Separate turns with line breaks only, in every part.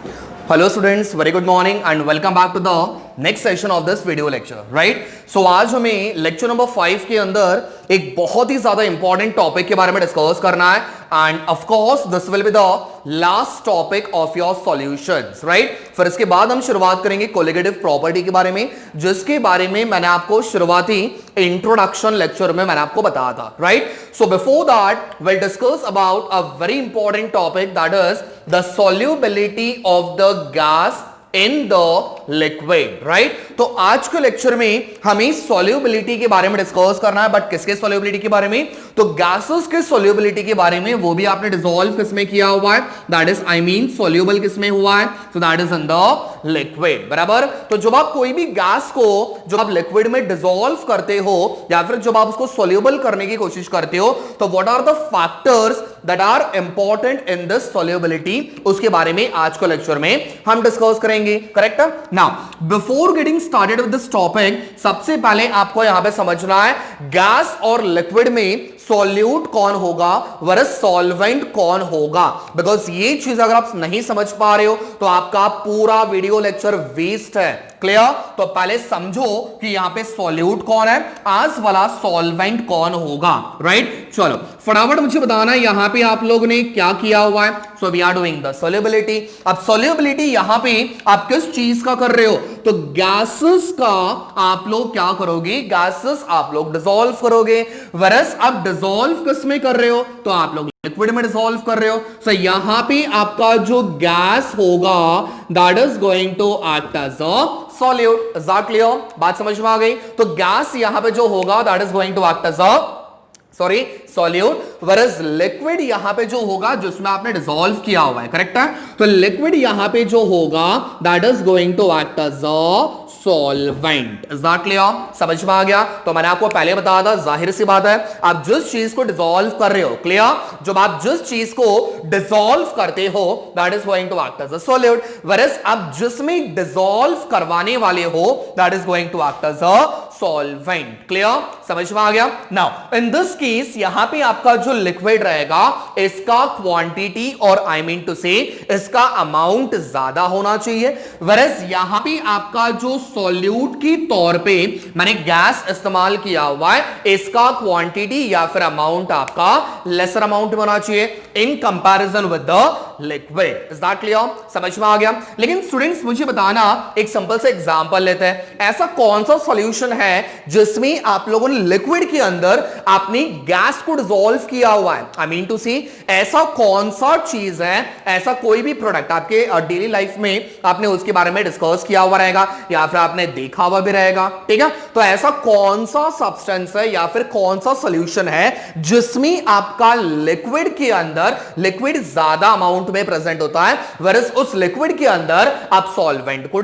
Hello students, very good morning and welcome back to the next session of this video lecture. Right, so आज हमें lecture number 5 के अंदर एक बहुत ही ज्यादा इंपॉर्टेंट टॉपिक के बारे में डिस्कस करना है end of course this will be the last topic of your solutions. Right, फिर इसके बाद हम शुरुआत करेंगे कोलिगेटिव प्रॉपर्टी के बारे में, जिसके बारे में मैंने आपको शुरुआती इंट्रोडक्शन लेक्चर में मैंने आपको बताया था। Right, so before that we'll discuss about a very important topic, that is the solubility of the gas in the liquid. right, तो आज के लेक्चर में हमें solubility के बारे में डिस्कस करना है, बट किसके solubility के बारे में? तो gases के solubility के बारे में, वो भी आपने dissolve किसमें किया हुआ है, that is I mean soluble किसमें हुआ है, so that is in the liquid। बराबर, तो जब आप कोई भी गैस को जब आप लिक्विड में डिसॉल्व करते हो या फिर जब आप उसको सोल्यूबल करने की कोशिश करते हो, तो what are the factors that are important in this solubility, उसके बारे में आज के लेक्चर में हम डिस्कस करेंगे। Correct? Now before getting started with this topic, सबसे पहले आपको यहां पे समझना है गैस और लिक्विड में सॉल्यूट कौन होगा वर्सेस सॉल्वेंट कौन होगा, बिकॉज ये चीज अगर आप नहीं समझ पा रहे हो तो आपका पूरा वीडियो लेक्चर वेस्ट है। क्लियर? तो पहले समझो कि यहां पे सॉल्यूट कौन है, आज वाला सॉल्वेंट कौन होगा। राइट, चलो फटाफट मुझे बताना यहां पे आप लोग ने क्या किया हुआ है। So we are doing the solubility. अब सॉल्युबिलिटी यहां पे आप किस चीज का कर रहे हो, तो गैसेस का आप लोग क्या करोगे, गैसेस आप लोग डिसॉल्व करोगे, वरस आप डिसॉल्व किस में कर रहे हो, तो आप लोग लिक्विड में डिसॉल्व कर रहे हो। सो यहां पे आपका जो गैस होगा that is going to act as a solute. Is that clear? बात समझ में आ गई? तो गैस यहां पे जो होगा that is going to act as a solute, versus liquid यहां पे जो होगा जिसमें आपने डिसॉल्व किया हुआ है। करेक्ट है? तो लिक्विड यहां पे जो होगा that is going to act as a solvent. Is that clear? समझ में आ गया? तो मैंने आपको पहले बताया था, जाहिर सी बात है आप जिस चीज को डिसॉल्व कर रहे हो, क्लियर, जब आप जिस चीज को डिसॉल्व करते हो that is going to act as a solute, versus आप जिसमें डिसॉल्व करवाने वाले हो that is going to act as a solvent. Clear? समझ में आ गया? नाउ इन दिस केस यहां पे आपका जो लिक्विड रहेगा इसका क्वांटिटी और आई मीन टू से इसका अमाउंट ज्यादा होना चाहिए, वरस यहां पे आपका जो सॉल्यूट की तौर पे मैंने गैस इस्तेमाल किया हुआ है, इसका क्वांटिटी या फिर अमाउंट आपका लेसर अमाउंट में होना चाहिए in comparison with the liquid. Is that clear? समझ में आ गया? लेकिन स्टूडेंट्स मुझे बताना, एक सिंपल से एग्जांपल लेते हैं, ऐसा कौन सा सॉल्यूशन है जिसमें आप लोगों ने लिक्विड के अंदर आपने गैस को डिसॉल्व किया हुआ है, आई मीन टू सी ऐसा कौन सा चीज है, ऐसा कोई भी प्रोडक्ट आपके डेली लाइफ में आपने उसके बारे में डिस्कस किया हुआ रहेगा या फिर आपने देखा हुआ भी रहेगा। ठीक है? तो ऐसा कौन सा सब्सटेंस है या फिर कौन सा सॉल्यूशन है जिसमें आपका लिक्विड के अंदर लिक्विड ज्यादा अमाउंट में प्रेजेंट होता है, वरस उस लिक्विड के अंदर आप सॉल्वेंट को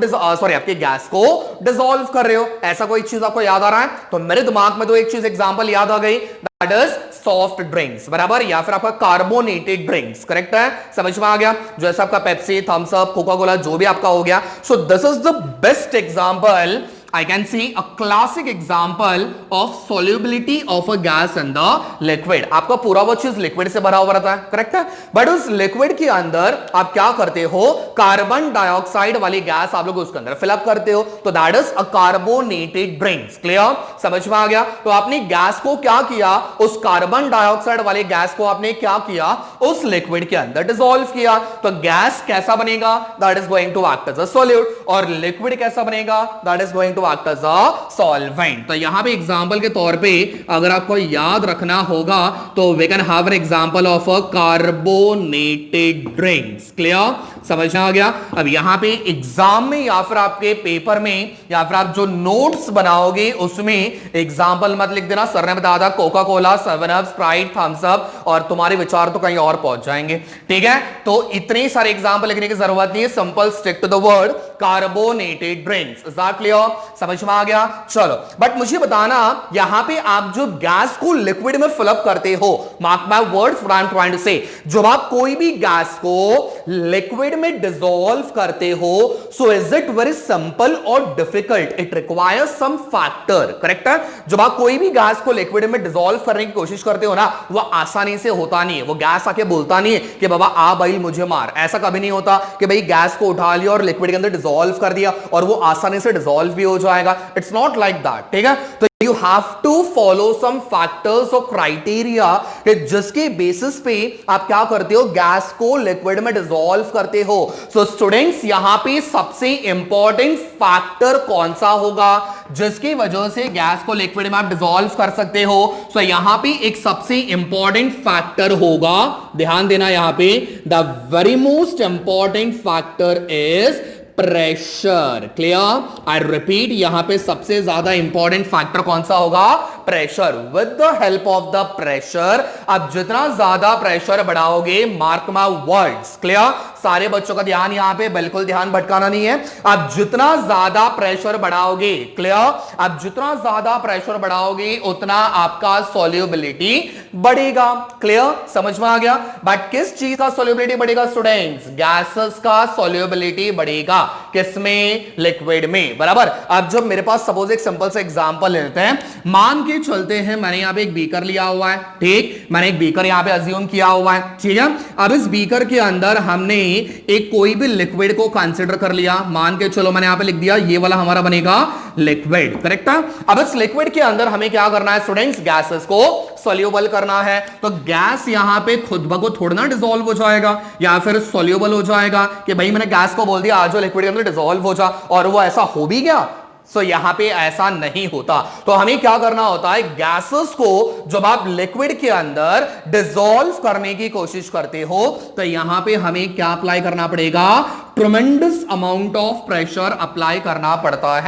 आपके गैस को डिसॉल्व कर रहे हो। ऐसा कोई चीज आपको याद आ रहा है? तो मेरे दिमाग में तो एक चीज एग्जांपल याद आ गई, दैट इज सॉफ्ट ड्रिंक्स। बराबर, या फिर आपका कार्बोनेटेड ड्रिंक्स। करेक्ट है? समझ में आ गया? जैसा आपका Pepsi, Thums Up, Coca Cola जो भी आपका हो गया। So this is the best example, I can see a classic example of solubility of a gas in the liquid। आपका पूरा वो चीज लिक्विड से भरा हुआ रहता है। करेक्ट है? बट उस लिक्विड के अंदर आप क्या करते हो, कार्बन डाइऑक्साइड वाली गैस आप लोग उसके अंदर फिलअप करते हो, तो that is a carbonated drinks. Clear? समझ में आ गया? तो आपने गैस को क्या किया, उस कार्बन डाइऑक्साइड वाले गैस को आपने क्या किया, उस लिक्विड के अंदर डिसॉल्व किया, तो गैस कैसा बनेगा, that is going to act as a solute, और लिक्विड कैसा बनेगा, that is going to act as a solvent. तो यहां पे एग्जांपल के तौर पे अगर आपको याद रखना होगा तो we can have an example of a carbonated drinks. Clear? समझ आ गया? अब यहां पे एग्जाम में या फिर आपके पेपर में या फिर आप जो नोट्स बनाओगे उसमें एग्जांपल मत लिख देना, सर ने बताया था Coca Cola, 7 up, Sprite, Thums Up, और तुम्हारे विचार तो कहीं और पहुंच जाएंगे। ठीक है? तो इतने सारे एग्जांपल लिखने की जरूरत नहीं है, simple stick to the word carbonated drinks. Is that clear? समझ में आ गया? चलो, बट मुझे बताना, यहां पे आप जो गैस को लिक्विड में फिलअप करते हो, mark my words what I am trying to say, जब आप कोई भी गैस को लिक्विड में डिसॉल्व करते हो, so is it very simple or difficult? It requires some factor, correct है? जब आप कोई भी गैस को लिक्विड में डिसॉल्व करने की कोशिश करते हो ना, वो आसानी से होता नहीं है। वो गैस आके बोलता नहीं है कि बाबा आ भाई मुझे मार, ऐसा कभी नहीं होता कि भाई गैस को उठा लिया और लिक्विड के अंदर डिसॉल्व कर दिया और वो आसानी से डिसॉल्व भी हो जाएगा। इट्स नॉट लाइक दैट, ठीक है? तो you have to follow some factors or criteria कि जिसके बेसिस पे आप क्या करते हो, गैस को लिक्विड में डिसॉल्व करते हो। सो स्टूडेंट्स, यहां पे सबसे इंपॉर्टेंट फैक्टर कौन सा होगा जिसकी वजह से गैस को लिक्विड में आप डिसॉल्व कर सकते हो? सो यहां पे एक सबसे इंपॉर्टेंट फैक्टर होगा, ध्यान देना यहां पे, the very most important factor is pressure. Clear? I repeat, यहां पे सबसे ज्यादा इंपॉर्टेंट फैक्टर कौन सा होगा? Pressure. With the help of the pressure, आप जितना ज्यादा प्रेशर बढ़ाओगे, मार्क माय वर्ड्स, क्लियर? सारे बच्चों का ध्यान यहां पे, बिल्कुल ध्यान भटकाना नहीं है। आप जितना ज्यादा प्रेशर बढ़ाओगे, क्लियर? आप जितना ज्यादा प्रेशर बढ़ाओगे उतना आपका सॉल्युबिलिटी बढ़ेगा। क्लियर? समझ में आ गया? बट किस चीज का सॉल्युबिलिटी बढ़ेगा स्टूडेंट्स? गैसेस का सॉल्युबिलिटी बढ़ेगा। किसमें? लिक्विड में, बराबर। अब जब मेरे पास सपोज एक सिंपल सा एग्जांपल लेते हैं, मान के चलते हैं मैंने यहां पे एक बीकर लिया हुआ है, ठीक? मैंने एक बीकर यहां पे अज्यूम किया हुआ है, ठीक है? अब इस बीकर के अंदर हमने एक कोई भी लिक्विड को कंसीडर कर लिया, मान के चलो मैंने यहां पे लिख दिया ये वाला हमारा बनेगा लिक्विड, करेक्ट है? अब इस लिक्विड के अंदर हमें क्या करना है स्टूडेंट्स? गैसेस को सॉल्युबल करना है। तो गैस यहां पे खुद ब खुद थोड़ा ना डिसॉल्व हो जाएगा या फिर सॉल्युबल हो जाएगा कि भाई मैंने गैस को बोल दिया आ जाओ लिक्विड के अंदर डिसॉल्व हो जा, और वो ऐसा हो भी गया। सो यहां पे ऐसा नहीं होता। तो हमें क्या करना होता है, गैसेस को जब आप लिक्विड के अंदर डिसॉल्व करने की कोशिश करते हो तो यहां पे हमें क्या अप्लाई करना पड़ेगा? ट्रेमेंडस अमाउंट ऑफ प्रेशर अप्लाई करना पड़ता है।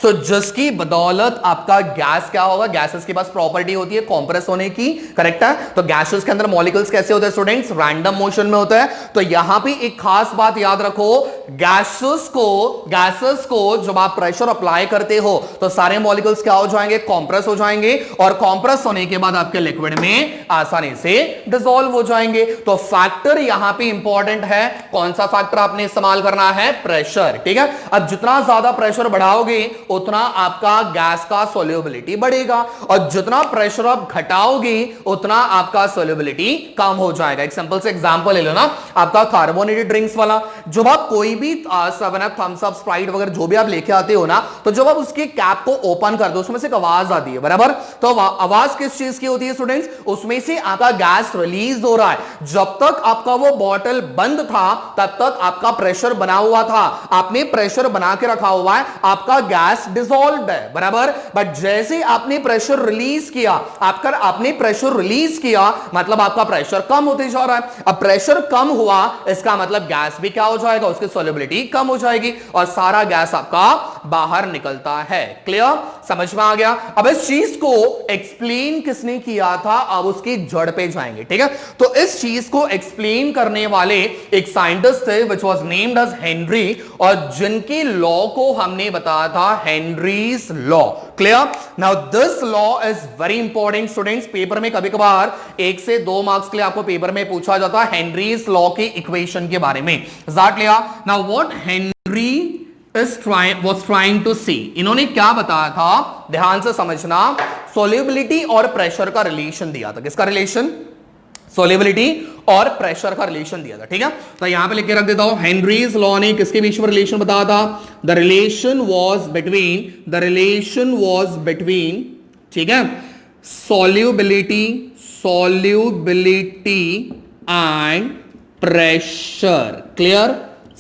सो जिसकी बदौलत आपका गैस क्या होगा, गैसेस के पास प्रॉपर्टी होती है कंप्रेस होने की, करेक्ट है? तो गैसेस के अंदर मॉलिक्यूल्स कैसे होते हैं स्टूडेंट्स? रैंडम मोशन में होता है। तो यहां पे एक खास बात याद रखो, गैसेस को जब आप प्रेशर अप्लाई करते हो तो सारे मॉलिक्यूल्स क्या हो जाएंगे? कंप्रेस हो जाएंगे, और कंप्रेस होने के बाद आपके लिक्विड में आसानी से डिसॉल्व हो जाएंगे। तो फैक्टर यहां पे इंपॉर्टेंट है। कौन सा फैक्टर आपने इस्तेमाल करना है? प्रेशर, ठीक है? अब जितना ज्यादा प्रेशर बढ़ाओगे उतना आपका गैस का सॉल्युबिलिटी बढ़ेगा, और जितना प्रेशर आप घटाओगे उतना आपका सॉल्युबिलिटी कम हो जाएगा। एक सिंपल से एग्जांपल ले लो ना, आपका कार्बोनेटेड ड्रिंक्स वाला, जब आप कोई भी 7 अप, थम्स अप, स्प्राइट वगैरह जो भी आप लेके आते हो ना, तो जब आप उसके कैप को ओपन कर दो उसमें से एक आवाज आती है, बराबर? तो आवाज किस चीज की होती है स्टूडेंट्स? उसमें से आपका गैस रिलीज हो रहा है। जब तक आपका वो बॉटल बंद था तब तक आपका प्रेशर बना हुआ था, आपने प्रेशर बना के रखा हुआ है, आपका गैस डिसॉल्व है, बराबर? बट जैसे आपने प्रेशर रिलीज किया, आपने प्रेशर रिलीज किया मतलब आपका प्रेशर कम होते जा रहा है। अब प्रेशर कम हुआ इसका मतलब गैस भी क्या हो जाएगा? उसकी सॉल्युबिलिटी कम हो जाएगी और सारा गैस आपका बाहर निकलता है। क्लियर? समझ में आ गया? अब इस चीज को एक्सप्लेन किसने किया था, अब उसकी जड़ पे जाएंगे, ठीक है? तो इस चीज को एक्सप्लेन करने वाले एक साइंटिस्ट थे which was named as Henry, और जिनके लॉ को हमने बताया था Henry's law. Clear? Now this law is very important students. Paper में कभी कभार 1 से 2 मार्क्स के लिए आपको पेपर में पूछा जाता है हेनरीज लॉ के इक्वेशन के बारे में। Is that clear? Now what Henry was trying to see, इन्होंने क्या बताया था, ध्यान से समझना। सॉल्युबिलिटी और प्रेशर का रिलेशन दिया था। किसका रिलेशन? सॉल्युबिलिटी और प्रेशर का रिलेशन दिया था, ठीक है? तो यहां पे लिख के रख देता हूं, हेनरीज लॉ ने किसके बीच में रिलेशन बताया था? द रिलेशन वॉज बिटवीन, ठीक है, सॉल्युबिलिटी एंड प्रेशर। क्लियर?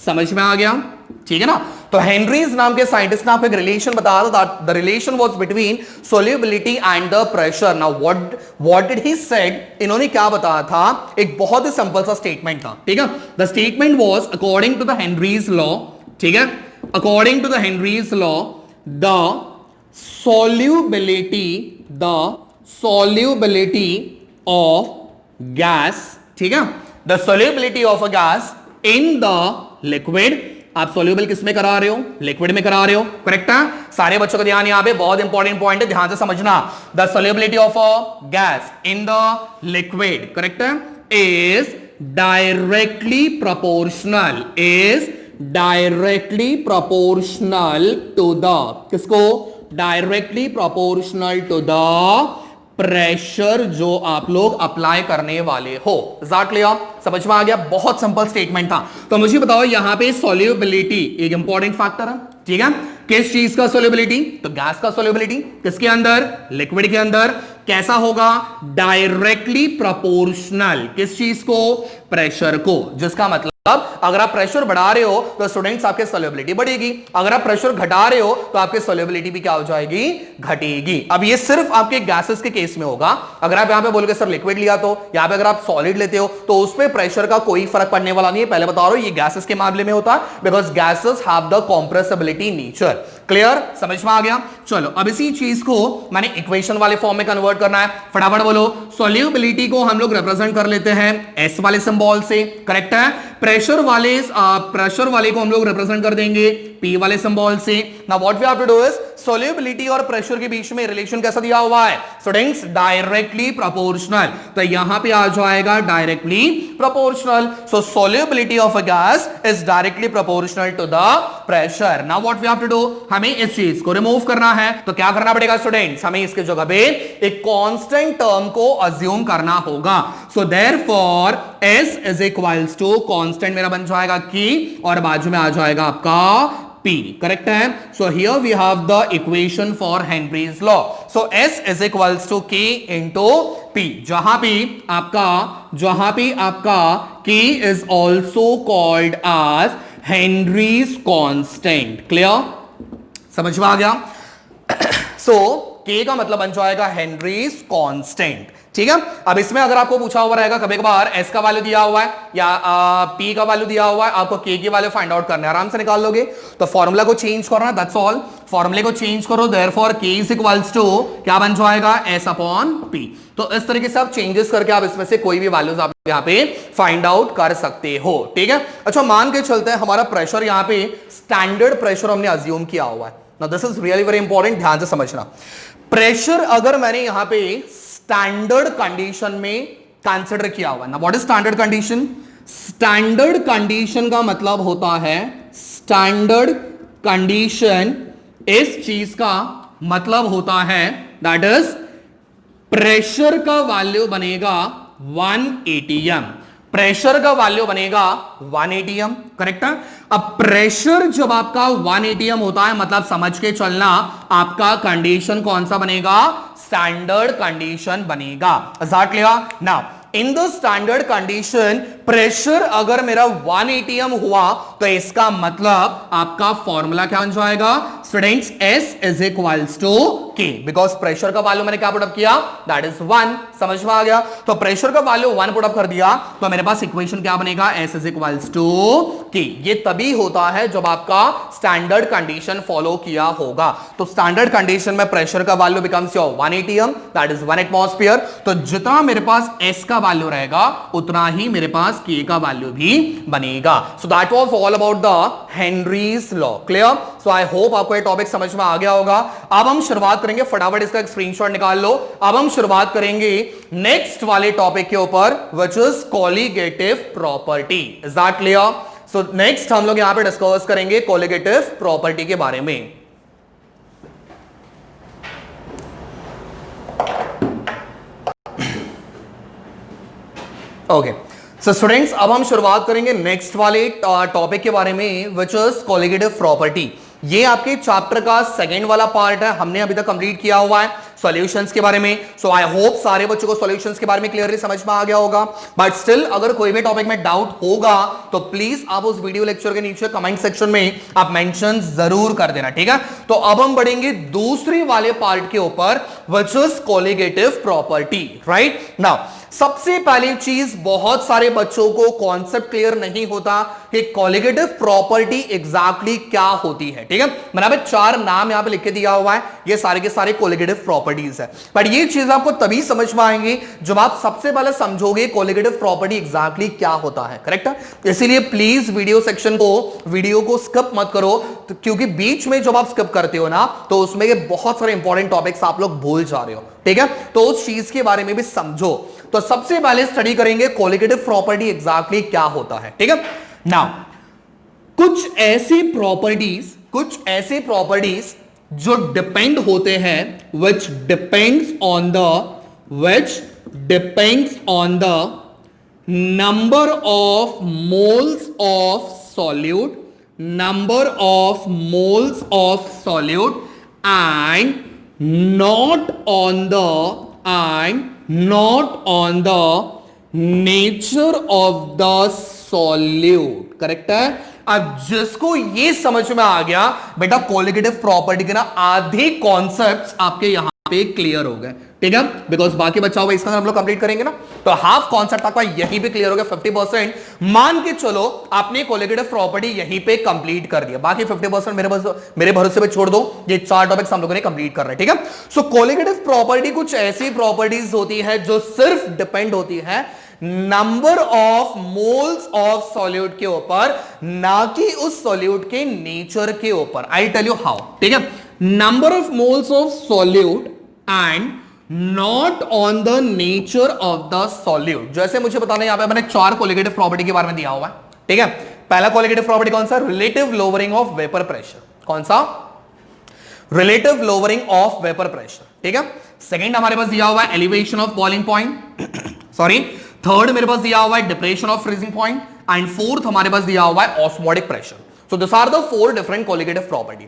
समझ में आ गया? ठीक है ना? तो हेनरीज नाम के साइंटिस्ट ने आपको एक रिलेशन बताया था, the relation was between solubility and the pressure. Now what did he said, इन्होंने क्या बताया था? एक बहुत ही सिंपल सा स्टेटमेंट था, ठीक है? The statement was according to the Henry's law, ठीक है, according to the Henry's law, the solubility of gas, ठीक है, the solubility of a gas in the liquid आप सोल्यूबल किस में करा रहे हो? लिक्विड में करा रहे हो, करेक्ट है? सारे बच्चों का ध्यान यहां पे बहुत इंपॉर्टेंट पॉइंट है, ध्यान से समझना। The solubility of a gas in the liquid, correct है, is directly proportional, is directly proportional to the, किसको? Directly proportional to the pressure जो आप लोग अप्लाई करने वाले हो। Is clear? समझ में आ गया? बहुत सिंपल स्टेटमेंट था। तो मुझे बताओ यहां पे सोल्यूबिलिटी एक इंपॉर्टेंट फैक्टर है, ठीक है? किस चीज का सोल्यूबिलिटी? तो गैस का सोल्यूबिलिटी किसके अंदर? लिक्विड के अंदर। कैसा होगा? डायरेक्टली प्रोपोर्शनल, किस चीज को? प्रेशर को। जिसका मतलब अगर आप प्रेशर बढ़ा रहे हो तो स्टूडेंट्स आपके सोल्यूबिलिटी बढ़ेगी, अगर आप प्रेशर घटा रहे हो तो आपके सोल्यूबिलिटी भी क्या हो जाएगी? घटेगी। अब ये सिर्फ आपके गैसेस के केस में होगा। अगर आप यहां पे बोलोगे सर लिक्विड लिया, तो यहां पे अगर आप सॉलिड लेते हो तो उसमें प्रेशर का कोई फर्क पड़ने वाला नहीं है। पहले बता रहा हूं, ये गैसेस के मामले में होता है, because gases have the compressibility nature. Clear? समझ में आ गया? चलो अब इसी चीज को मैंने इक्वेशन वाले फॉर्म में कन्वर्ट करना है। फटाफट बोलो। सोल्यूबिलिटी को हम लोग रिप्रेजेंट कर लेते हैं एस वाले सिंबल से, करेक्ट है? प्रेशर वाले को हम लोग रिप्रेजेंट कर देंगे पी वाले सिंबल से। Now what we have to do is, solubility और प्रेशर के बीच में रिलेशन कैसा दिया हुआ है स्टूडेंट्स? Directly proportional. तो यहां पे आ जाएगा directly proportional. So solubility of a gas is directly proportional to the pressure. Now what we have to do, हमें इस चीज को रिमूव करना है। तो क्या करना पड़ेगा स्टूडेंट्स? हमें इसके जगह पे एक कांस्टेंट टर्म को अज्यूम करना होगा। So therefore S is equals to, constant मेरा बन जाएगा की, और बाजू में आ जाएगा आपका P, करेक्ट है? So here we have the equation for Henry's law. So S is equals to K into P, जहां पे आपका K is also called as Henry's constant. Clear? समझ में आ गया? सो K का मतलब बन जाएगा हेनरीज कांस्टेंट, ठीक है? अब इसमें अगर आपको पूछा हुआ रहेगा कभी कभार S का वैल्यू दिया हुआ है या P का वैल्यू दिया हुआ है, आपको K की वैल्यू फाइंड आउट करना है, आराम से निकाल लोगे। तो फॉर्मूला को चेंज करना, दैट्स ऑल। फॉर्मूले को चेंज करो, therefore K is equals to क्या बन जाएगा? S upon P। तो इस तरीके से आप चेंजेस करके आप इसमें से कोई भी वैल्यूज आप यहाँ पे फाइंड आउट कर सकते हो, ठीक है? अच्छा, मान के चलते हैं हमारा प्रेशर यहाँ पे स्टैंडर्ड प्रेशर हमने अज्यूम किया हुआ है। Now this is really very important, ध्यान से समझना। प्रेशर अगर मैंने यहां पे स्टैंडर्ड कंडीशन में कंसीडर किया हुआ है ना, what is standard condition? Standard condition का मतलब होता है, स्टैंडर्ड कंडीशन इस चीज का मतलब होता है दैट इज प्रेशर का वैल्यू बनेगा 1 atm, प्रेशर का वैल्यू बनेगा 1 atm, करेक्ट है? अब प्रेशर जब आपका 1 atm होता है, मतलब समझ के चलना, आपका कंडीशन कौन सा बनेगा? स्टैंडर्ड कंडीशन बनेगा। Is that clear? Now in the standard condition pressure अगर मेरा 1 atm हुआ तो इसका मतलब आपका फॉर्मूला क्या बन जाएगा students? S is equals to K, because pressure का वैल्यू मैंने क्या पुट अप किया? That is 1। समझ में आ गया? तो प्रेशर का वैल्यू 1 पुट अप कर दिया तो मेरे पास इक्वेशन क्या बनेगा? S is equals to K। ये तभी होता है जब आपका स्टैंडर्ड कंडीशन फॉलो किया होगा। तो स्टैंडर्ड कंडीशन में प्रेशर का value becomes your 1 atm, that is 1 atmosphere. तो जितना मेरे पास S का वैल्यू रहेगा उतना ही मेरे पास K का वैल्यू भी बनेगा। So that was all about the Henry's law. Clear? So I hope आपको ये टॉपिक समझ में आ गया होगा। अब हम शुरुआत करेंगे, फटाफट इसका एक स्क्रीनशॉट निकाल लो। अब हम शुरुआत करेंगे नेक्स्ट वाले टॉपिक के ऊपर, which is colligative property. Is that clear? So next हम लोग यहां पे डिस्कस करेंगे कोलिगेटिव प्रॉपर्टी के बारे में। ओके सो स्टूडेंट्स, अब हम शुरुआत करेंगे नेक्स्ट वाले टॉपिक के बारे में, व्हिच इज कोलिगेटिव प्रॉपर्टी। ये आपके चैप्टर का सेकंड वाला पार्ट है, हमने अभी तक कंप्लीट किया हुआ है सॉल्यूशंस के बारे में। सो आई होप सारे बच्चों को सॉल्यूशंस के बारे में क्लियरली समझ में आ गया होगा। बट स्टिल अगर कोई भी टॉपिक में डाउट होगा तो प्लीज आप उस वीडियो लेक्चर के नीचे कमेंट सेक्शन में आप मेंशन जरूर कर देना, ठीक है? तो अब हम बढ़ेंगे दूसरी वाले पार्ट के ऊपर, which is colligative property, right? Now सबसे पहली चीज, बहुत सारे बच्चों को कॉन्सेप्ट क्लियर नहीं होता कि कोलिगेटिव प्रॉपर्टी एग्जैक्टली क्या होती है। ठीक है, मैंने अभी 4 नाम यहां पे लिख के दिया हुआ है, ये सारे के सारे कोलिगेटिव प्रॉपर्टीज है, बट ये चीज आपको तभी समझ में आएंगी जब आप सबसे पहले समझोगे कोलिगेटिव प्रॉपर्टी एग्जैक्टली क्या होता है। करेक्ट है, इसीलिए प्लीज वीडियो को स्किप मत करो, तो क्योंकि बीच में जब आप स्किप करते हो ना तो उसमें ये बहुत सारे इंपॉर्टेंट टॉपिक्स आप लोग भूल जा रहे हो। ठीक है, तो उस चीज के बारे में भी समझो। तो सबसे पहले स्टडी करेंगे कोलिगेटिव प्रॉपर्टी एग्जैक्टली क्या होता है। ठीक है, नाउ कुछ ऐसी प्रॉपर्टीज जो डिपेंड होते हैं, which depends on the number of moles of solute and not on the nature of the solute। Correct है, अब जिसको ये समझ में आ गया बेटा कोलिगेटिव प्रॉपर्टी के ना आधे कॉन्सेप्ट्स आपके यहां पे क्लियर हो गए। ठीक है, बिकॉज बाकी बच्चा होगा इसका हम लोग कंप्लीट करेंगे ना, तो हाफ कॉन्सेप्ट आपका यहीं पे क्लियर हो गया। 50% मान के चलो आपने कोलिगेटिव प्रॉपर्टी यहीं पे कंप्लीट कर दिया, बाकी 50% मेरे भरोसे पे छोड़ दो, ये 4 टॉपिक्स हम लोगों ने कंप्लीट कर रहे हैं। ठीक है, सो कोलिगेटिव प्रॉपर्टी कुछ ऐसी प्रॉपर्टीज होती है जो सिर्फ डिपेंड होती है number of moles of solute के ऊपर, ना कि उस सॉल्यूट के नेचर के ऊपर। I tell you how. ठीक है, number of moles of solute and not on the nature of the solute. जैसे मुझे बताना है, यहां पे मैंने 4 कोलिगेटिव प्रॉपर्टी के बारे में दिया हुआ है। ठीक है, पहला कोलिगेटिव प्रॉपर्टी कौन सा? Relative lowering of vapour pressure. कौन सा? Relative lowering of vapour pressure. ठीक है, सेकंड हमारे पास दिया हुआ है elevation of boiling point, sorry third मेरे पास दिया हुआ है depression of freezing point, and fourth हमारे पास दिया हुआ है osmotic pressure. So this are the 4 different colligative property.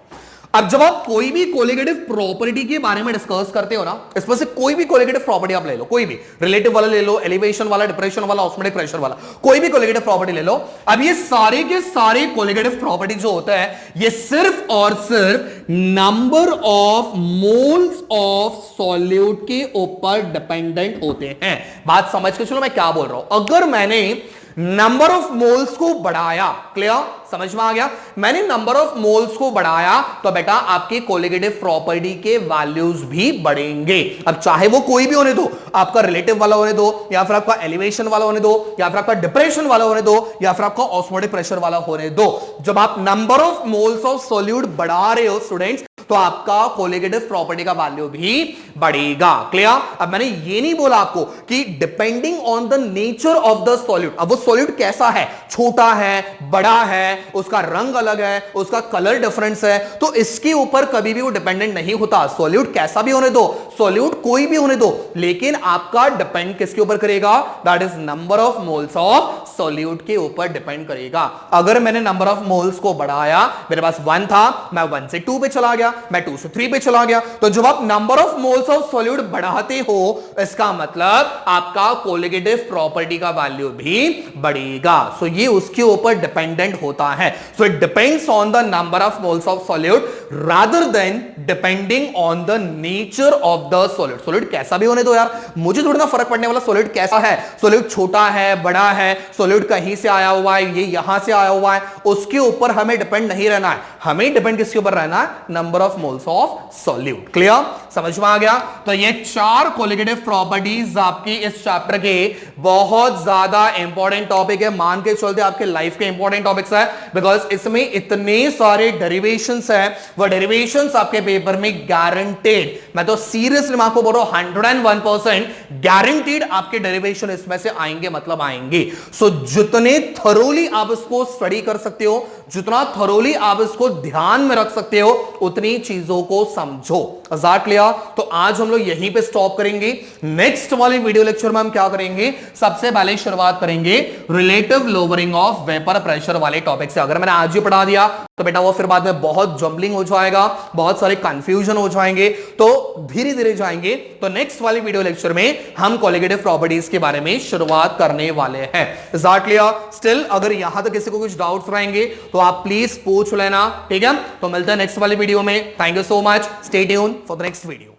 अब जब आप कोई भी कोलिगेटिव प्रॉपर्टी के बारे में डिस्कस करते हो ना, इसमें से कोई भी कोलिगेटिव प्रॉपर्टी आप ले लो, कोई भी रिलेटिव वाला ले लो, एलिवेशन वाला, डिप्रेशन वाला, ऑस्मोटिक प्रेशर वाला, कोई भी कोलिगेटिव प्रॉपर्टी ले लो। अब ये सारे के सारे कोलिगेटिव प्रॉपर्टी जो होता है ये सिर्फ और सिर्फ number of moles of solute के ऊपर डिपेंडेंट होते हैं। बात समझ के चलो मैं क्या बोल रहा हूं। अगर मैंने नंबर ऑफ मोल्स को बढ़ाया, क्लियर, समझ में आ गया, मैंने नंबर ऑफ मोल्स को बढ़ाया तो बेटा आपके कोलिगेटिव प्रॉपर्टी के वैल्यूज भी बढ़ेंगे। अब चाहे वो कोई भी होने दो, आपका रिलेटिव वाला होने दो, या फिर आपका एलिवेशन वाला होने दो, या फिर आपका डिप्रेशन वाला होने दो, या फिर आपका ऑस्मोटिक प्रेशर वाला होने दो। जब आप number of moles of solute बढ़ा रहे हो स्टूडेंट्स, तो आपका कोलिगेटिव प्रॉपर्टी का वैल्यू भी बढ़ेगा। क्लियर? अब मैंने ये नहीं बोला आपको कि depending on the nature of the solute, अब वो सॉल्यूट कैसा है, छोटा है, बड़ा है, उसका रंग अलग है, उसका कलर डिफरेंस है, तो इसके ऊपर कभी भी वो डिपेंडेंट नहीं होता। सॉल्यूट कैसा भी होने दो, सॉल्यूट कोई भी होने दो, लेकिन आपका डिपेंड किसके ऊपर करेगा? That is number of moles of solute के ऊपर डिपेंड करेगा। अगर मैंने नंबर ऑफ मोल्स को बढ़ाया, मेरे पास 1 था, मैं 1 से 2 पे चला गया, मैं 2 से 3 पे चला गया, तो जब आप number of moles of solute बढ़ाते हो, इसका मतलब आपका कोलिगेटिव प्रॉपर्टी का वैल्यू भी बढ़ेगा। सो ये उसके ऊपर डिपेंडेंट होता है। So it depends on the number of moles of solute rather than depending on the nature of the solute. Solute कैसा भी होने दो यार, मुझे थोड़ा ना फर्क पड़ने वाला सॉल्यूट कैसा है, सॉल्यूट छोटा है, बड़ा है, सॉल्यूट कहीं से आया हुआ है, ये यहां से आया हुआ है, उसके ऊपर हमें डिपेंड नहीं रहना है। हमें डिपेंड किसके ऊपर रहना है? Number of moles of solute. Clear? समझ में आ गया? तो ये 4 कोलिगेटिव प्रॉपर्टीज आपकी इस चैप्टर के बहुत ज्यादा इंपॉर्टेंट टॉपिक है, मान के चलते आपके लाइफ के इंपॉर्टेंट टॉपिक्स है, बिकॉज इसमें इतने सारे डेरिवेशंस है, वो डेरिवेशंस आपके पेपर में गारंटेड, मैं तो सीरियसली मैं आपको बोल रहा हूं 101% गारंटेड आपके डेरिवेशन इसमें से आएंगे, मतलब आएंगे। सो जितने थरोली आप इसको स्टडी कर सकते हो, जितना थरोली आप इसको ध्यान में रख सकते हो, उतनी चीजों को समझो। आजाद क्लियर? तो आज हम लोग यहीं पे स्टॉप करेंगे। नेक्स्ट वाले वीडियो लेक्चर में हम क्या करेंगे? सबसे पहले शुरुआत करेंगे relative lowering of vapour pressure वाले टॉपिक से। अगर मैंने आज ही पढ़ा दिया तो बेटा वो फिर बाद में बहुत जम्बलिंग हो जाएगा, बहुत सारे कंफ्यूजन हो जाएंगे, तो धीरे धीरे जाएंगे। तो नेक्स्ट वाले वीडियो लेक्चर में हम कोलिगेटिव प्रॉपर्टीज के बारे में शुरुआत करने वाले हैं। आजाद क्लियर? स्टिल अगर यहां तक किसी को कुछ डाउट्स रहेंगे तो आप प्लीज पूछ लेना, ठीक है? तो मिलते हैं नेक्स्ट वाले वीडियो में। Thank you so much, stay tuned for the next video.